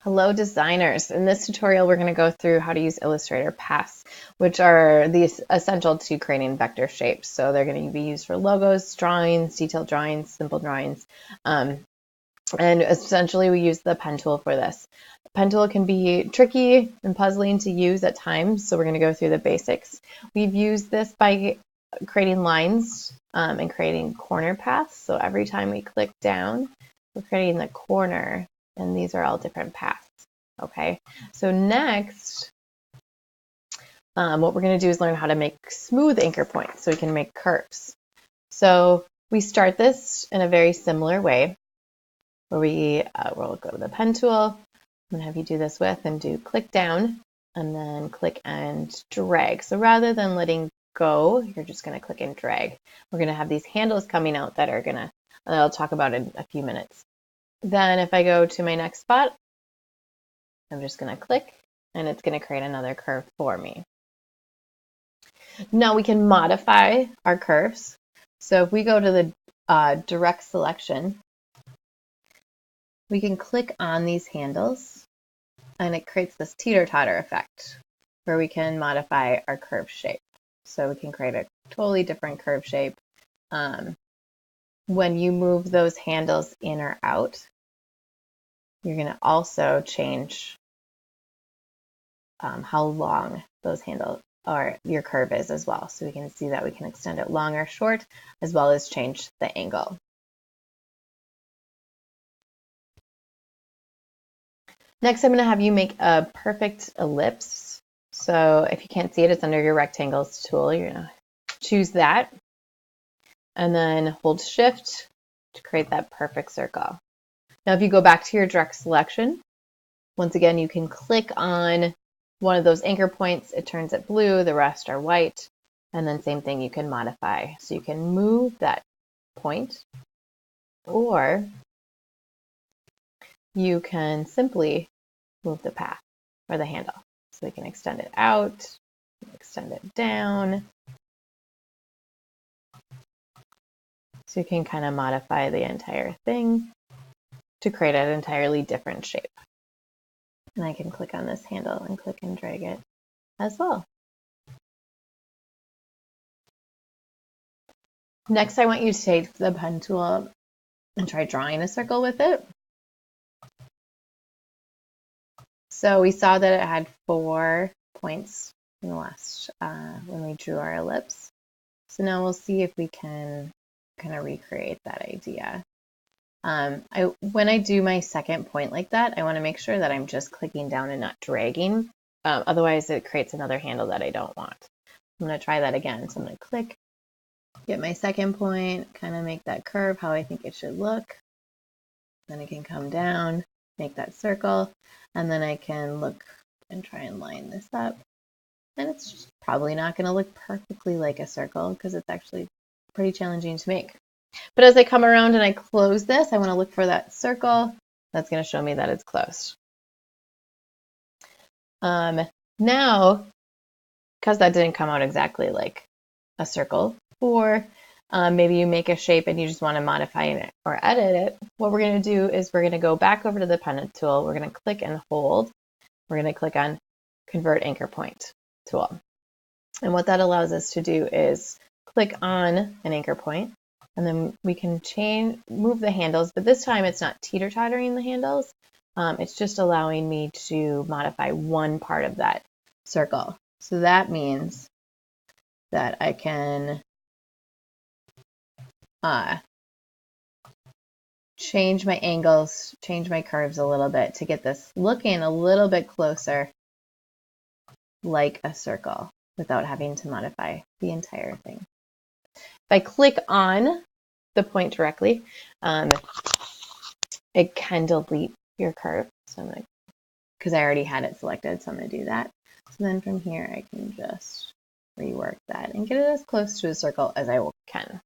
Hello designers! In this tutorial we're going to go through how to use Illustrator paths, which are essential to creating vector shapes. So they're going to be used for logos, drawings, detailed drawings, simple drawings, and essentially we use the pen tool for this. The pen tool can be tricky and puzzling to use at times, so we're going to go through the basics. We've used this by creating lines and creating corner paths. So every time we click down, we're creating the corner. And these are all different paths. Okay, so next, what we're going to do is learn how to make smooth anchor points so we can make curves. So we start this in a very similar way, where we'll go to the pen tool. I'm going to have you do this with and do click down and then click and drag. So rather than letting go, you're just going to click and drag. We're going to have these handles coming out that I'll talk about in a few minutes. Then if I go to my next spot, I'm just going to click and it's going to create another curve for me. Now we can modify our curves. So if we go to the direct selection, we can click on these handles and it creates this teeter-totter effect where we can modify our curve shape. So we can create a totally different curve shape. When you move those handles in or out, you're going to also change how long those handles or your curve is as well. So we can see that we can extend it long or short, as well as change the angle. Next, I'm going to have you make a perfect ellipse. So if you can't see it, it's under your rectangles tool. You're going to choose that and then hold shift to create that perfect circle. Now, if you go back to your direct selection, once again, you can click on one of those anchor points. It turns it blue, the rest are white. And then same thing, you can modify. So you can move that point, or you can simply move the path or the handle. So we can extend it out, extend it down. So you can kind of modify the entire thing to create an entirely different shape. And I can click on this handle and click and drag it as well. Next, I want you to take the pen tool and try drawing a circle with it. So we saw that it had 4 points in the last when we drew our ellipse. So now we'll see if we can kind of recreate that idea. When I do my second point like that, I want to make sure that I'm just clicking down and not dragging. Otherwise, it creates another handle that I don't want. I'm going to try that again. So I'm going to click, get my second point, kind of make that curve how I think it should look. Then I can come down, make that circle, and then I can look and try and line this up. And it's just probably not going to look perfectly like a circle because it's actually pretty challenging to make. But as I come around and I close this, I want to look for that circle. That's going to show me that it's closed. Now, because that didn't come out exactly like a circle, or maybe you make a shape and you just want to modify it or edit it, what we're going to do is we're going to go back over to the pen tool. We're going to click and hold. We're going to click on Convert Anchor Point tool. And what that allows us to do is click on an anchor point. And then we can move the handles, but this time it's not teeter-tottering the handles. It's just allowing me to modify one part of that circle. So that means that I can change my angles, change my curves a little bit to get this looking a little bit closer like a circle without having to modify the entire thing. If I click on the point directly, it can delete your curve. So I'm going to, because I already had it selected, so I'm going to do that. So then from here, I can just rework that and get it as close to a circle as I can.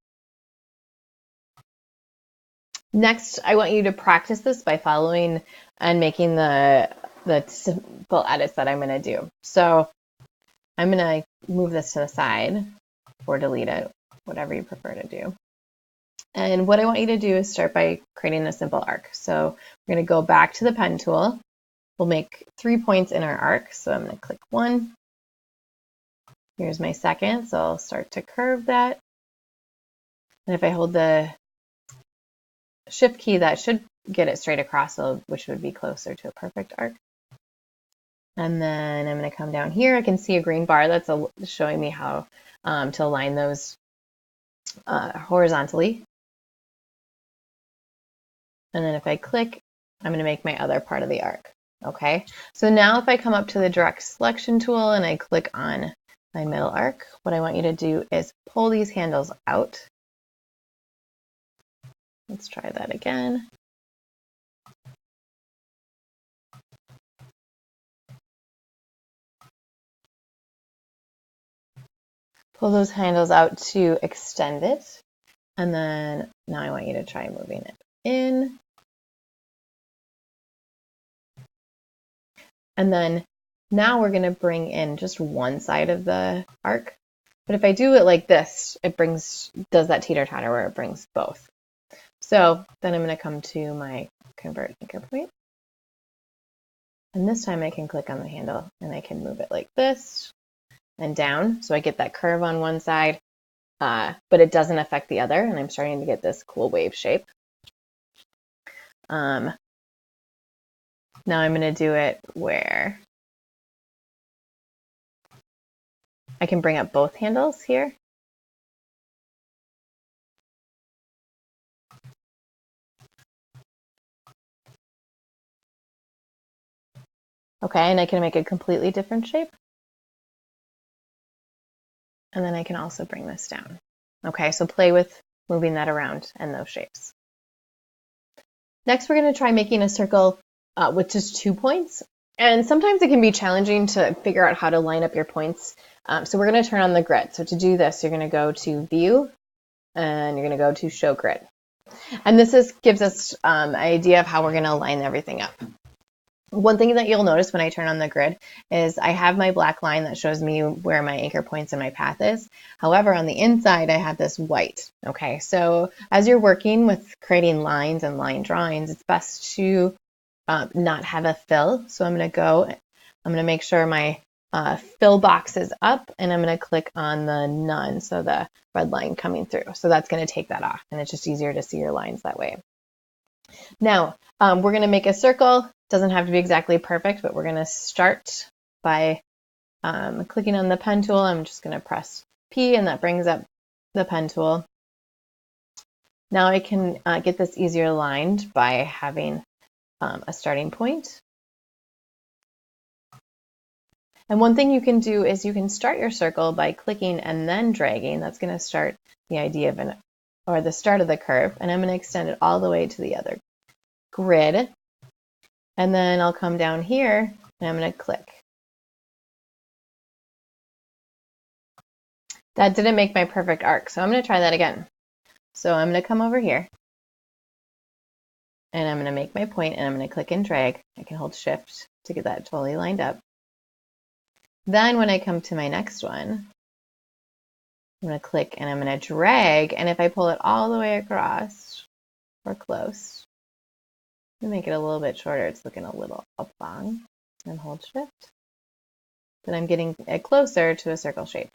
Next, I want you to practice this by following and making the simple edits that I'm going to do. So I'm going to move this to the side or delete it, whatever you prefer to do. And what I want you to do is start by creating a simple arc. So we're going to go back to the pen tool we'll make 3 points in our arc. So I'm going to click 1. Here's my second, so I'll start to curve that. And if I hold the shift key, that should get it straight across, which would be closer to a perfect arc. And then I'm going to come down here. I can see a green bar that's showing me how to align those horizontally. And then if I click, I'm going to make my other part of the arc. Okay, so now if I come up to the direct selection tool and I click on my middle arc, what I want you to do is pull these handles out. Let's try that again. Pull those handles out to extend it. And then now I want you to try moving it in. And then now we're going to bring in just one side of the arc. But if I do it like this, it does that teeter-totter where it brings both. So then I'm going to come to my convert anchor point. And this time I can click on the handle and I can move it like this and down. So I get that curve on one side, but it doesn't affect the other. And I'm starting to get this cool wave shape. Now I'm going to do it where I can bring up both handles here. Okay, and I can make a completely different shape. And then I can also bring this down. Okay, so play with moving that around and those shapes. Next, we're going to try making a circle with just 2 points. And sometimes it can be challenging to figure out how to line up your points. So we're going to turn on the grid. So to do this, you're going to go to View, and you're going to go to Show Grid. And this gives us an idea of how we're going to line everything up. One thing that you'll notice when I turn on the grid is I have my black line that shows me where my anchor points and my path is. However, on the inside, I have this white. Okay, so as you're working with creating lines and line drawings, it's best to not have a fill. So I'm going to make sure my fill box is up, and I'm going to click on the none, so the red line coming through. So that's going to take that off, and it's just easier to see your lines that way. Now, we're going to make a circle. Doesn't have to be exactly perfect, but we're going to start by clicking on the pen tool. I'm just going to press P, and that brings up the pen tool. Now I can get this easier aligned by having a starting point. And one thing you can do is you can start your circle by clicking and then dragging. That's going to start the idea of the start of the curve. And I'm going to extend it all the way to the other grid. And then I'll come down here and I'm going to click. That didn't make my perfect arc, so I'm going to try that again. So I'm going to come over here and I'm going to make my point, and I'm going to click and drag. I can hold Shift to get that totally lined up. Then when I come to my next one, I'm going to click and I'm going to drag, and if I pull it all the way across or close, to make it a little bit shorter, it's looking a little oblong, and hold Shift. Then I'm getting it closer to a circle shape.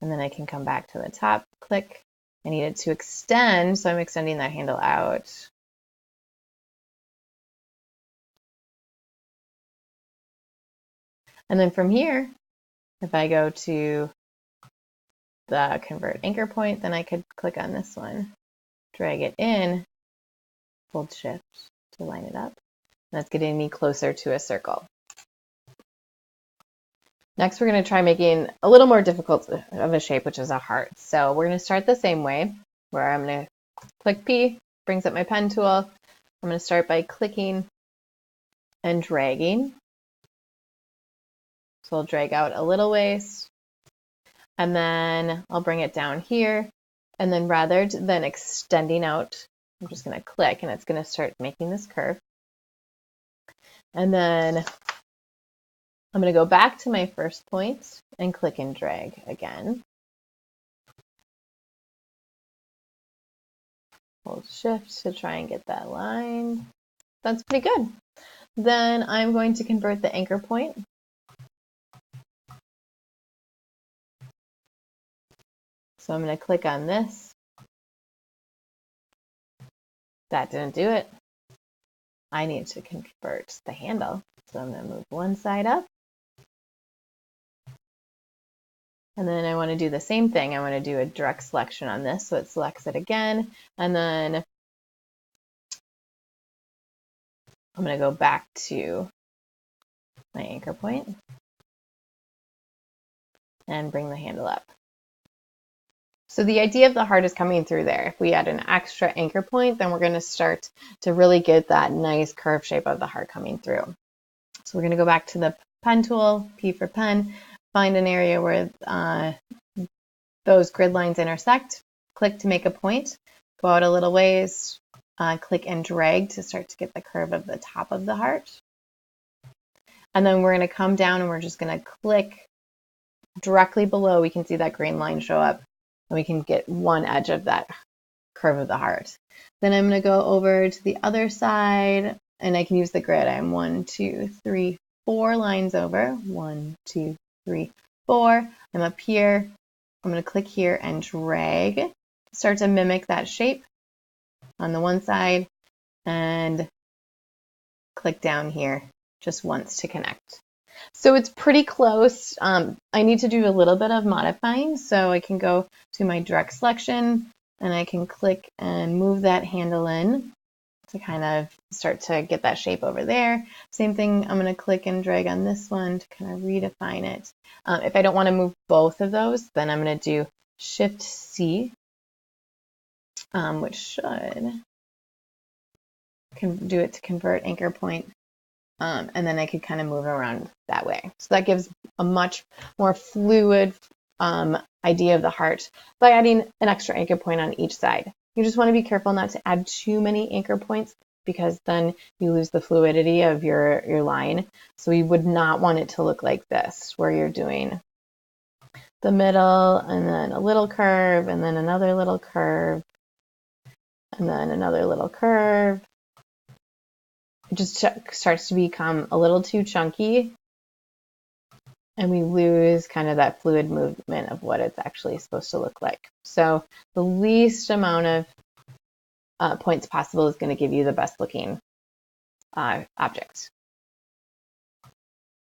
And then I can come back to the top, click. I need it to extend, so I'm extending that handle out. And then from here, if I go to the convert anchor point, then I could click on this one, drag it in, hold Shift to line it up. That's getting me closer to a circle. Next, we're going to try making a little more difficult of a shape, which is a heart. So we're going to start the same way, where I'm going to click P, brings up my pen tool. I'm going to start by clicking and dragging. So I'll drag out a little ways, and then I'll bring it down here. And then rather than extending out, I'm just going to click, and it's going to start making this curve. And then I'm going to go back to my first point and click and drag again. Hold Shift to try and get that line. That's pretty good. Then I'm going to convert the anchor point. So I'm going to click on this. That didn't do it. I need to convert the handle. So I'm going to move one side up. And then I want to do the same thing. I want to do a direct selection on this. So it selects it again. And then I'm going to go back to my anchor point and bring the handle up. So the idea of the heart is coming through there. If we add an extra anchor point, then we're going to start to really get that nice curved shape of the heart coming through. So we're going to go back to the pen tool, P for pen, find an area where those grid lines intersect, click to make a point, go out a little ways, click and drag to start to get the curve of the top of the heart. And then we're going to come down and we're just going to click directly below. We can see that green line show up and we can get one edge of that curve of the heart. Then I'm going to go over to the other side and I can use the grid. I'm 1, 2, 3, 4 lines over. 1, 2, 3, 4. I'm up here. I'm going to click here and drag. Start to mimic that shape on the one side and click down here just once to connect. So it's pretty close. I need to do a little bit of modifying, so I can go to my direct selection and I can click and move that handle in to kind of start to get that shape over there. Same thing, I'm going to click and drag on this one to kind of redefine it. If I don't want to move both of those, then I'm going to do Shift C, which should do it to convert anchor point. And then I could kind of move around that way. So that gives a much more fluid idea of the heart by adding an extra anchor point on each side. You just want to be careful not to add too many anchor points because then you lose the fluidity of your line. So you would not want it to look like this, where you're doing the middle and then a little curve and then another little curve and then another little curve. It just starts to become a little too chunky and we lose kind of that fluid movement of what it's actually supposed to look like. So the least amount of points possible is going to give you the best looking object.